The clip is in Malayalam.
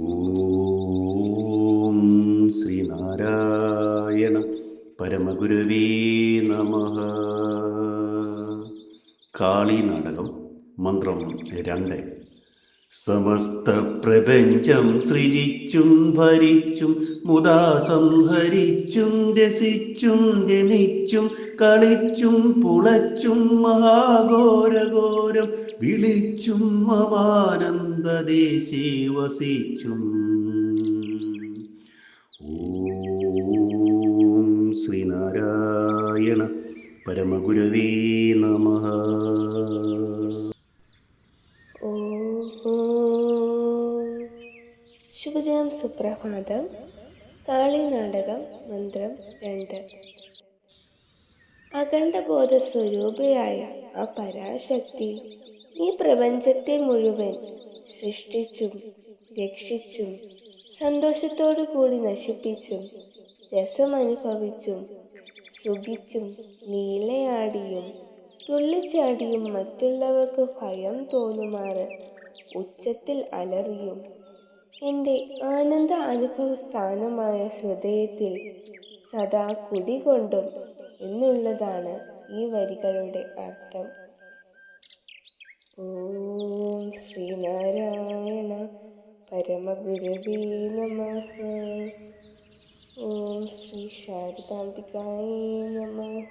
ഓം ശ്രീനാരായണ പരമഗുരവേ നമഃ. കാളി നാടകം മന്ത്രം 2. സമസ്ത പ്രപഞ്ചം സൃജിച്ചും ഭരിച്ചും മുദാ സംഹരിച്ചും രസിച്ചും രമിച്ചും കളിച്ചും പുളച്ചും മഹാഘോരഘോരം വിളിച്ചും മമാനന്ദദേശേ വസിച്ചും. ഓം ശ്രീനാരായണ പരമഗുരവേ നമഃ. ശുഭദിനം, സുപ്രഭാതം. കാളി നാടകം മന്ത്രം 2. അഖണ്ഡബോധ സ്വരൂപിയായ ആ പരാശക്തി ഈ പ്രപഞ്ചത്തെ മുഴുവൻ സൃഷ്ടിച്ചും രക്ഷിച്ചും സന്തോഷത്തോടു കൂടി നശിപ്പിച്ചും രസമനുഭവിച്ചും സുഖിച്ചും ലീലയാടിയും തുള്ളിച്ചാടിയും മറ്റുള്ളവർക്ക് ഭയം തോന്നുമാറ് ഉച്ചത്തിൽ അലറിയും എൻ്റെ ആനന്ദ അനുഭവ സ്ഥാനമായ ഹൃദയത്തിൽ സദാ കുടികൊണ്ടും എന്നുള്ളതാണ് ഈ വരികളുടെ അർത്ഥം. ഓം ശ്രീനാരായണ പരമഗുരവേ നമഃ. ഓം ശ്രീ ശാരദാംബികായേ നമഃ.